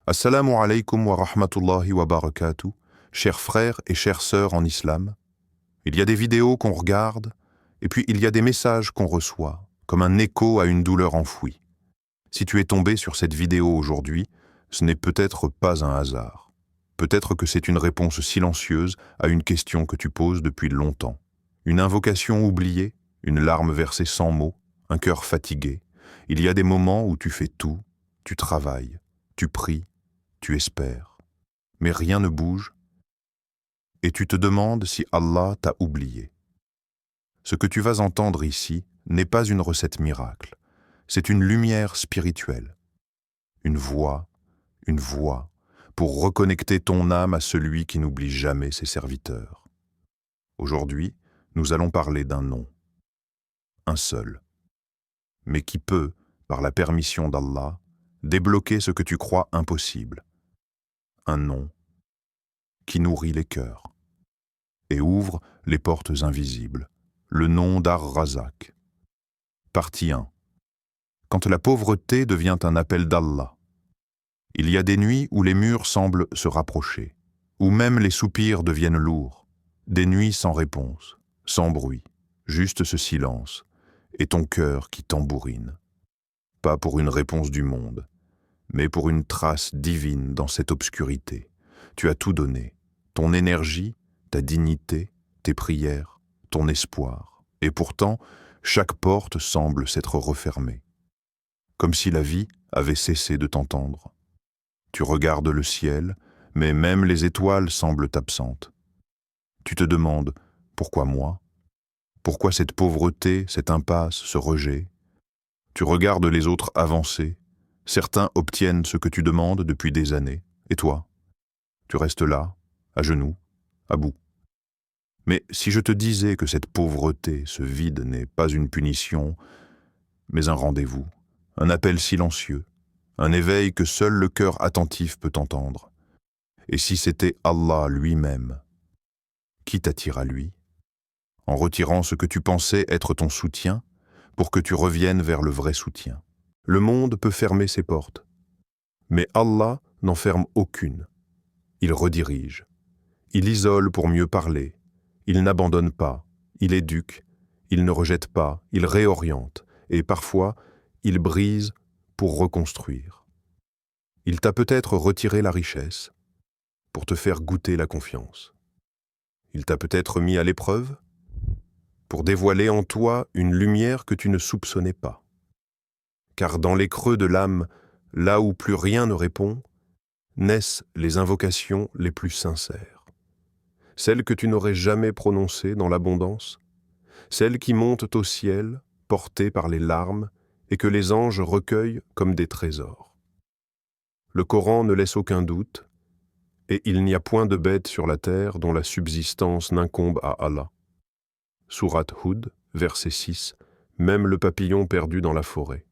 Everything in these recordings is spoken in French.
Assalamu alaikum wa rahmatullahi wa barakatuh, chers frères et chères sœurs en islam. Il y a des vidéos qu'on regarde, et puis il y a des messages qu'on reçoit, comme un écho à une douleur enfouie. Si tu es tombé sur cette vidéo aujourd'hui, ce n'est peut-être pas un hasard. Peut-être que c'est une réponse silencieuse à une question que tu poses depuis longtemps. Une invocation oubliée, une larme versée sans mots, un cœur fatigué. Il y a des moments où tu fais tout, tu travailles, tu pries, tu espères, mais rien ne bouge, et tu te demandes si Allah t'a oublié. Ce que tu vas entendre ici n'est pas une recette miracle, c'est une lumière spirituelle, une voix, pour reconnecter ton âme à celui qui n'oublie jamais ses serviteurs. Aujourd'hui, nous allons parler d'un nom, un seul, mais qui peut, par la permission d'Allah, débloquer ce que tu crois impossible. Un nom qui nourrit les cœurs et ouvre les portes invisibles. Le nom d'Ar-Razak. Partie 1. Quand la pauvreté devient un appel d'Allah. Il y a des nuits où les murs semblent se rapprocher, où même les soupirs deviennent lourds, des nuits sans réponse, sans bruit, juste ce silence, et ton cœur qui tambourine. Pas pour une réponse du monde, mais pour une trace divine dans cette obscurité. Tu as tout donné, ton énergie, ta dignité, tes prières, ton espoir. Et pourtant, chaque porte semble s'être refermée. Comme si la vie avait cessé de t'entendre. Tu regardes le ciel, mais même les étoiles semblent absentes. Tu te demandes, pourquoi moi? Pourquoi cette pauvreté, cette impasse, ce rejet? Tu regardes les autres avancer. Certains obtiennent ce que tu demandes depuis des années. Et toi? Tu restes là, à genoux, à bout. Mais si je te disais que cette pauvreté, ce vide n'est pas une punition, mais un rendez-vous, un appel silencieux, un éveil que seul le cœur attentif peut entendre. Et si c'était Allah lui-même, qui t'attire à lui, en retirant ce que tu pensais être ton soutien, pour que tu reviennes vers le vrai soutien. Le monde peut fermer ses portes, mais Allah n'en ferme aucune. Il redirige, il isole pour mieux parler, il n'abandonne pas, il éduque, il ne rejette pas, il réoriente, et parfois, il brise pour reconstruire. Il t'a peut-être retiré la richesse pour te faire goûter la confiance. Il t'a peut-être mis à l'épreuve pour dévoiler en toi une lumière que tu ne soupçonnais pas. Car dans les creux de l'âme, là où plus rien ne répond, naissent les invocations les plus sincères. Celles que tu n'aurais jamais prononcées dans l'abondance, celles qui montent au ciel, portées par les larmes, et que les anges recueillent comme des trésors. Le Coran ne laisse aucun doute, et il n'y a point de bête sur la terre dont la subsistance n'incombe à Allah. Sourate Hud, verset 6, même le papillon perdu dans la forêt,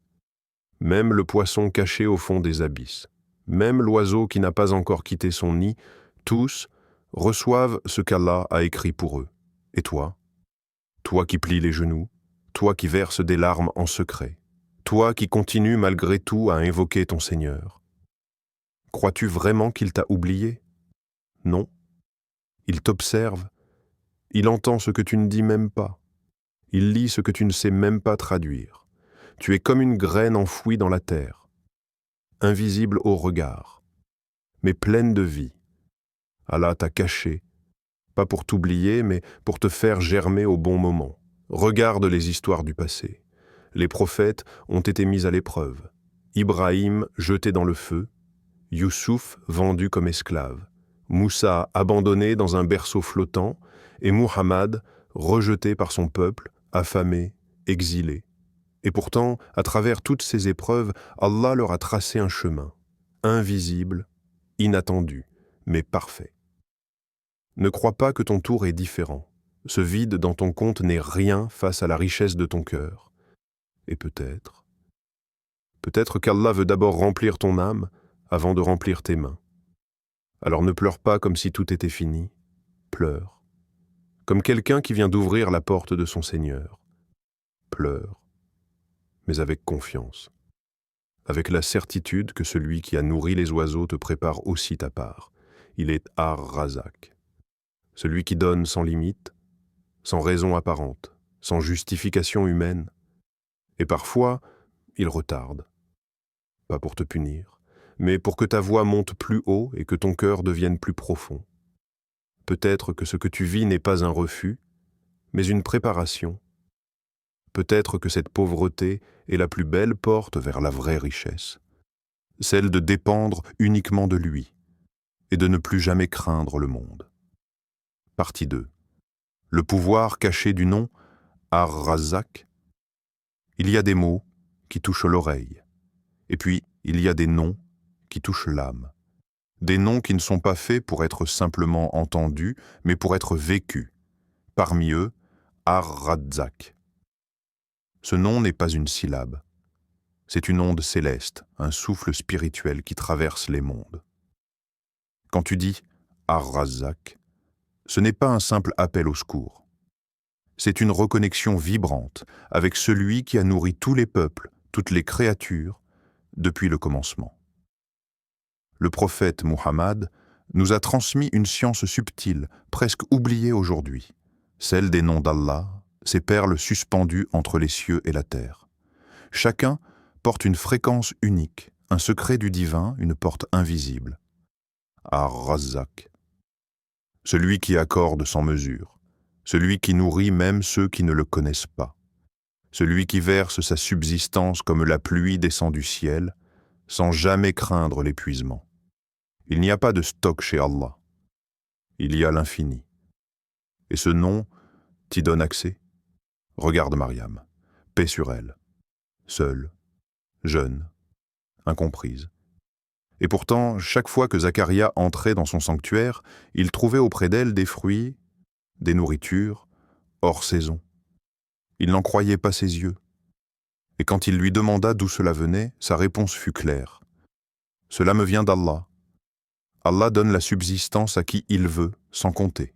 même le poisson caché au fond des abysses, même l'oiseau qui n'a pas encore quitté son nid, tous reçoivent ce qu'Allah a écrit pour eux. Et toi? Toi qui plies les genoux, toi qui verses des larmes en secret, toi qui continues malgré tout à invoquer ton Seigneur. Crois-tu vraiment qu'il t'a oublié? Non. Il t'observe, il entend ce que tu ne dis même pas, il lit ce que tu ne sais même pas traduire. Tu es comme une graine enfouie dans la terre, invisible au regard, mais pleine de vie. Allah t'a caché, pas pour t'oublier, mais pour te faire germer au bon moment. Regarde les histoires du passé. Les prophètes ont été mis à l'épreuve. Ibrahim jeté dans le feu, Youssouf vendu comme esclave, Moussa abandonné dans un berceau flottant, et Muhammad rejeté par son peuple, affamé, exilé. Et pourtant, à travers toutes ces épreuves, Allah leur a tracé un chemin, invisible, inattendu, mais parfait. Ne crois pas que ton tour est différent. Ce vide dans ton compte n'est rien face à la richesse de ton cœur. Et peut-être qu'Allah veut d'abord remplir ton âme avant de remplir tes mains. Alors ne pleure pas comme si tout était fini. Pleure. Comme quelqu'un qui vient d'ouvrir la porte de son Seigneur. Pleure, mais avec confiance. avec la certitude que celui qui a nourri les oiseaux te prépare aussi ta part. Il est Ar-Razak, celui qui donne sans limite, sans raison apparente, sans justification humaine. Et parfois, il retarde, pas pour te punir, mais pour que ta voix monte plus haut et que ton cœur devienne plus profond. Peut-être que ce que tu vis n'est pas un refus, mais une préparation. Peut-être que cette pauvreté est la plus belle porte vers la vraie richesse, celle de dépendre uniquement de lui et de ne plus jamais craindre le monde. Partie 2. Le pouvoir caché du nom Ar-Razak. Il y a des mots qui touchent l'oreille, et puis il y a des noms qui touchent l'âme. Des noms qui ne sont pas faits pour être simplement entendus, mais pour être vécus. Parmi eux, Ar-Razak. Ce nom n'est pas une syllabe. C'est une onde céleste, un souffle spirituel qui traverse les mondes. Quand tu dis Ar-Razak, ce n'est pas un simple appel au secours. C'est une reconnexion vibrante avec celui qui a nourri tous les peuples, toutes les créatures, depuis le commencement. Le prophète Muhammad nous a transmis une science subtile, presque oubliée aujourd'hui, celle des noms d'Allah, ces perles suspendues entre les cieux et la terre. Chacun porte une fréquence unique, un secret du divin, une porte invisible. Ar-Razak, celui qui accorde sans mesure, celui qui nourrit même ceux qui ne le connaissent pas, celui qui verse sa subsistance comme la pluie descend du ciel, sans jamais craindre l'épuisement. Il n'y a pas de stock chez Allah. Il y a l'infini. Et ce nom t'y donne accès. Regarde Mariam, paix sur elle, seule, jeune, incomprise. Et pourtant, chaque fois que Zacharia entrait dans son sanctuaire, il trouvait auprès d'elle des fruits, des nourritures, hors saison. Il n'en croyait pas ses yeux. Et quand il lui demanda d'où cela venait, sa réponse fut claire. « Cela me vient d'Allah. Allah donne la subsistance à qui il veut, sans compter. »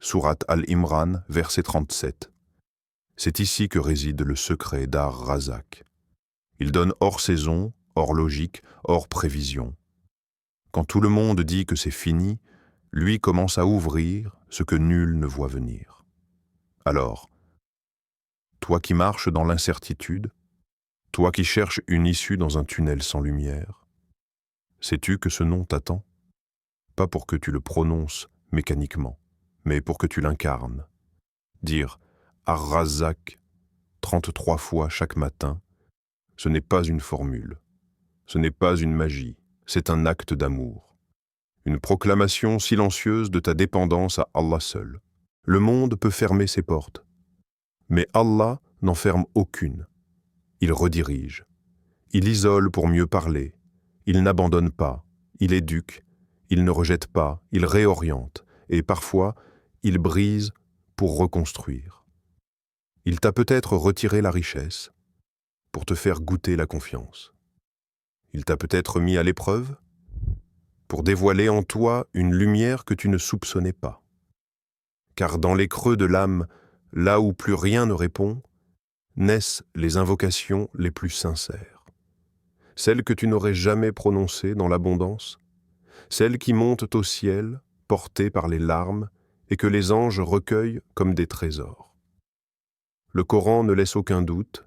Sourate Al-Imran, verset 37. C'est ici que réside le secret d'Ar-Razak. Il donne hors saison, hors logique, hors prévision. Quand tout le monde dit que c'est fini, lui commence à ouvrir ce que nul ne voit venir. Alors, toi qui marches dans l'incertitude, toi qui cherches une issue dans un tunnel sans lumière, sais-tu que ce nom t'attend? Pas pour que tu le prononces mécaniquement, mais pour que tu l'incarnes. Dire Ar-Razak 33 fois chaque matin, ce n'est pas une formule, ce n'est pas une magie, c'est un acte d'amour. Une proclamation silencieuse de ta dépendance à Allah seul. Le monde peut fermer ses portes, mais Allah n'en ferme aucune. Il redirige, il isole pour mieux parler, il n'abandonne pas, il éduque, il ne rejette pas, il réoriente, et parfois, il brise pour reconstruire. Il t'a peut-être retiré la richesse pour te faire goûter la confiance. Il t'a peut-être mis à l'épreuve pour dévoiler en toi une lumière que tu ne soupçonnais pas. Car dans les creux de l'âme, là où plus rien ne répond, naissent les invocations les plus sincères. Celles que tu n'aurais jamais prononcées dans l'abondance, celles qui montent au ciel, portées par les larmes, et que les anges recueillent comme des trésors. Le Coran ne laisse aucun doute,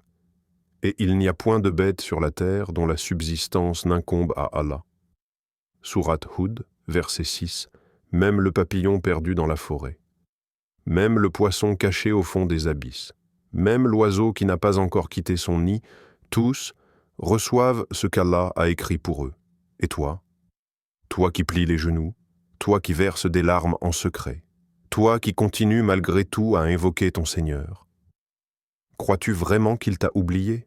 et il n'y a point de bête sur la terre dont la subsistance n'incombe à Allah. Sourate Hud, verset 6, même le papillon perdu dans la forêt, même le poisson caché au fond des abysses, même l'oiseau qui n'a pas encore quitté son nid, tous reçoivent ce qu'Allah a écrit pour eux. Et toi? Toi qui plies les genoux, toi qui verses des larmes en secret, toi qui continues malgré tout à invoquer ton Seigneur. Crois-tu vraiment qu'il t'a oublié?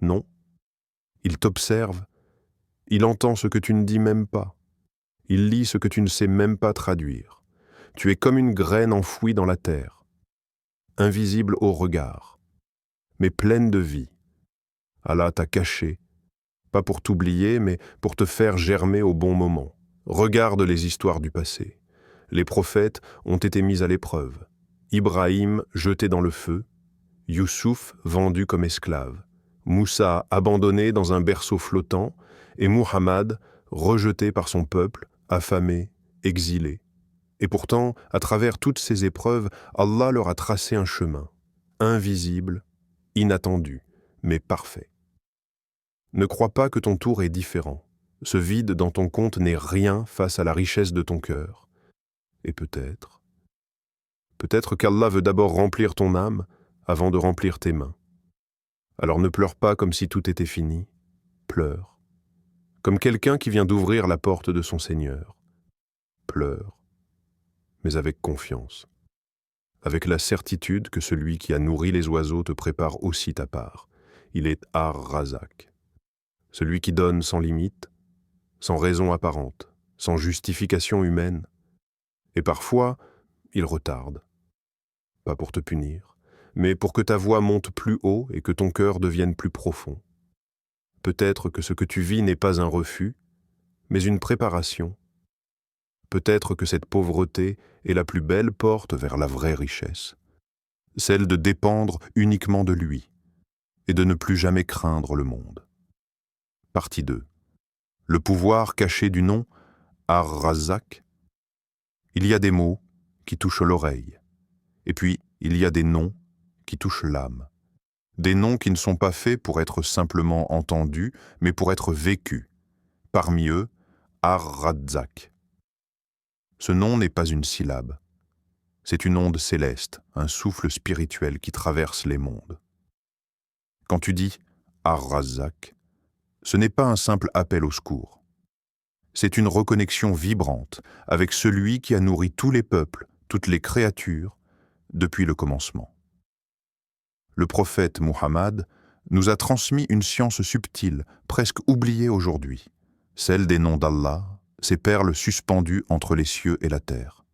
Non. Il t'observe, il entend ce que tu ne dis même pas, il lit ce que tu ne sais même pas traduire. Tu es comme une graine enfouie dans la terre, invisible au regard, mais pleine de vie. Allah t'a caché, pas pour t'oublier, mais pour te faire germer au bon moment. Regarde les histoires du passé. Les prophètes ont été mis à l'épreuve. Ibrahim jeté dans le feu, Youssouf vendu comme esclave, Moussa abandonné dans un berceau flottant, et Muhammad rejeté par son peuple, affamé, exilé. Et pourtant, à travers toutes ces épreuves, Allah leur a tracé un chemin, invisible, inattendu, mais parfait. Ne crois pas que ton tour est différent. Ce vide dans ton compte n'est rien face à la richesse de ton cœur. Et peut-être qu'Allah veut d'abord remplir ton âme avant de remplir tes mains. Alors ne pleure pas comme si tout était fini, pleure. Comme quelqu'un qui vient d'ouvrir la porte de son Seigneur. Pleure, mais avec confiance. Avec la certitude que celui qui a nourri les oiseaux te prépare aussi ta part. Il est Ar-Razak. Celui qui donne sans limite, sans raison apparente, sans justification humaine. Et parfois, il retarde. Pas pour te punir, mais pour que ta voix monte plus haut et que ton cœur devienne plus profond. Peut-être que ce que tu vis n'est pas un refus, mais une préparation. Peut-être que cette pauvreté est la plus belle porte vers la vraie richesse, celle de dépendre uniquement de lui et de ne plus jamais craindre le monde. Partie 2. Le pouvoir caché du nom Ar-Razak. Il y a des mots qui touchent l'oreille, et puis il y a des noms qui touchent l'âme. Des noms qui ne sont pas faits pour être simplement entendus, mais pour être vécus. Parmi eux, Ar-Razak. Ce nom n'est pas une syllabe. C'est une onde céleste, un souffle spirituel qui traverse les mondes. Quand tu dis Ar-Razak, ce n'est pas un simple appel au secours. C'est une reconnexion vibrante avec celui qui a nourri tous les peuples, toutes les créatures, depuis le commencement. Le prophète Muhammad nous a transmis une science subtile, presque oubliée aujourd'hui, celle des noms d'Allah, ces perles suspendues entre les cieux et la terre.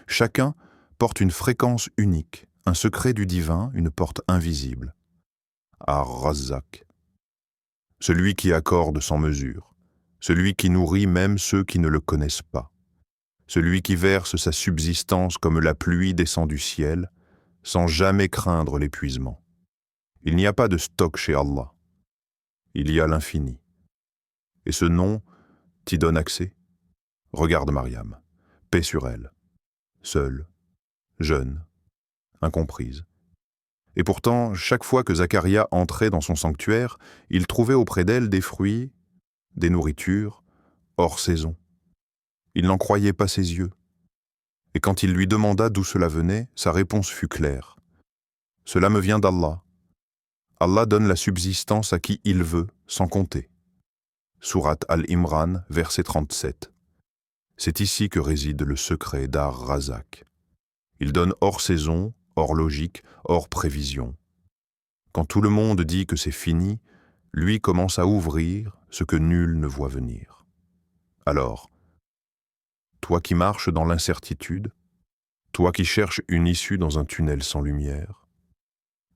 Chacun porte une fréquence unique, un secret du divin, une porte invisible. Ar-Razak. Celui qui accorde sans mesure, celui qui nourrit même ceux qui ne le connaissent pas, celui qui verse sa subsistance comme la pluie descend du ciel, sans jamais craindre l'épuisement. Il n'y a pas de stock chez Allah. Il y a l'infini. Et ce nom t'y donne accès. Regarde Mariam, paix sur elle, seule, jeune, incomprise. Et pourtant, chaque fois que Zacharia entrait dans son sanctuaire, il trouvait auprès d'elle des fruits, des nourritures, hors saison. Il n'en croyait pas ses yeux. Et quand il lui demanda d'où cela venait, sa réponse fut claire. Cela me vient d'Allah. Allah donne la subsistance à qui il veut, sans compter. Sourate Al-Imran, verset 37. C'est ici que réside le secret d'Ar-Razak. Il donne hors saison, hors logique, hors prévision. Quand tout le monde dit que c'est fini, lui commence à ouvrir ce que nul ne voit venir. Alors, toi qui marches dans l'incertitude, toi qui cherches une issue dans un tunnel sans lumière,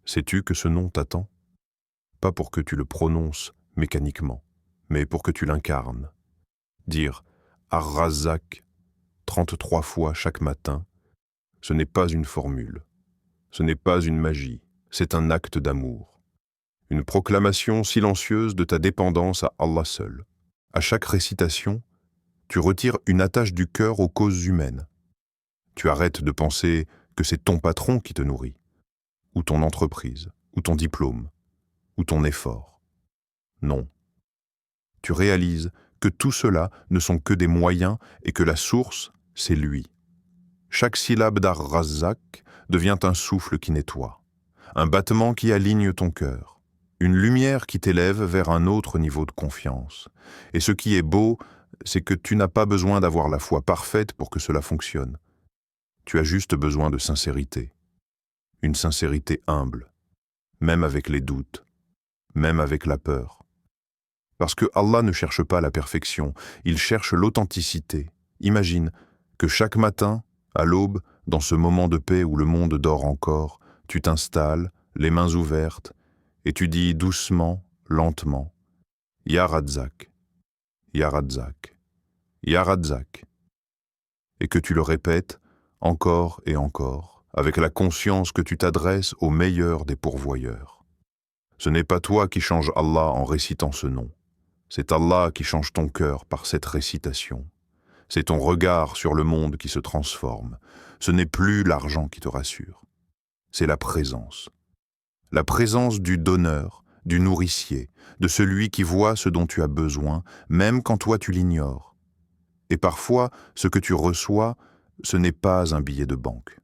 sais-tu que ce nom t'attend? Pas pour que tu le prononces mécaniquement, mais pour que tu l'incarnes. Dire Ar-Razak 33 fois chaque matin, ce n'est pas une formule, ce n'est pas une magie, c'est un acte d'amour. Une proclamation silencieuse de ta dépendance à Allah seul. À chaque récitation, tu retires une attache du cœur aux causes humaines. Tu arrêtes de penser que c'est ton patron qui te nourrit, ou ton entreprise, ou ton diplôme, ou ton effort. Non. Tu réalises que tout cela ne sont que des moyens et que la source, c'est lui. Chaque syllabe d'Ar-Razak devient un souffle qui nettoie, un battement qui aligne ton cœur, une lumière qui t'élève vers un autre niveau de confiance. Et ce qui est beau, c'est que tu n'as pas besoin d'avoir la foi parfaite pour que cela fonctionne. Tu as juste besoin de sincérité. Une sincérité humble, même avec les doutes, même avec la peur. Parce que Allah ne cherche pas la perfection, il cherche l'authenticité. Imagine que chaque matin, à l'aube, dans ce moment de paix où le monde dort encore, tu t'installes, les mains ouvertes, et tu dis doucement, lentement, « Ya Razak, Ya Razak, Ya Razak » et que tu le répètes encore et encore, avec la conscience que tu t'adresses au meilleur des pourvoyeurs. Ce n'est pas toi qui changes Allah en récitant ce nom. C'est Allah qui change ton cœur par cette récitation. C'est ton regard sur le monde qui se transforme. Ce n'est plus l'argent qui te rassure. C'est la présence. La présence du donneur, du nourricier, de celui qui voit ce dont tu as besoin, même quand toi tu l'ignores. Et parfois, ce que tu reçois, ce n'est pas un billet de banque.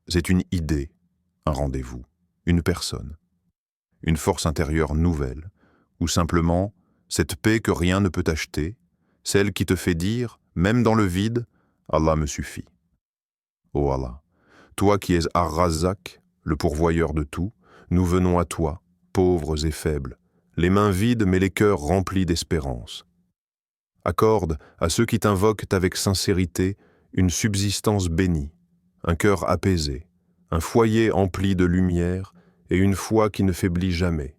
C'est une idée, un rendez-vous, une personne, une force intérieure nouvelle, ou simplement cette paix que rien ne peut acheter, celle qui te fait dire, même dans le vide, Allah me suffit. Ô Allah, toi qui es Ar-Razzaq, le pourvoyeur de tout, nous venons à toi, pauvres et faibles, les mains vides mais les cœurs remplis d'espérance. Accorde à ceux qui t'invoquent avec sincérité une subsistance bénie, un cœur apaisé, un foyer empli de lumière et une foi qui ne faiblit jamais.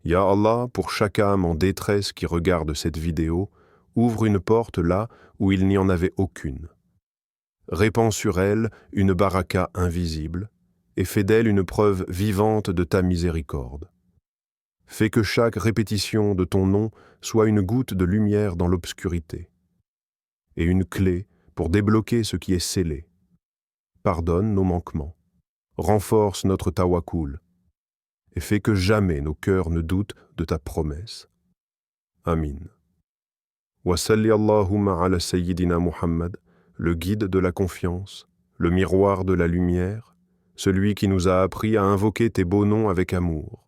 Ya Allah, pour chaque âme en détresse qui regarde cette vidéo, ouvre une porte là où il n'y en avait aucune. Répands sur elle une baraka invisible et fais d'elle une preuve vivante de ta miséricorde. Fais que chaque répétition de ton nom soit une goutte de lumière dans l'obscurité et une clé pour débloquer ce qui est scellé. Pardonne nos manquements, renforce notre tawakkul et fais que jamais nos cœurs ne doutent de ta promesse. Amin. Wa salli Allahumma ala Sayyidina Muhammad, le guide de la confiance, le miroir de la lumière, celui qui nous a appris à invoquer tes beaux noms avec amour.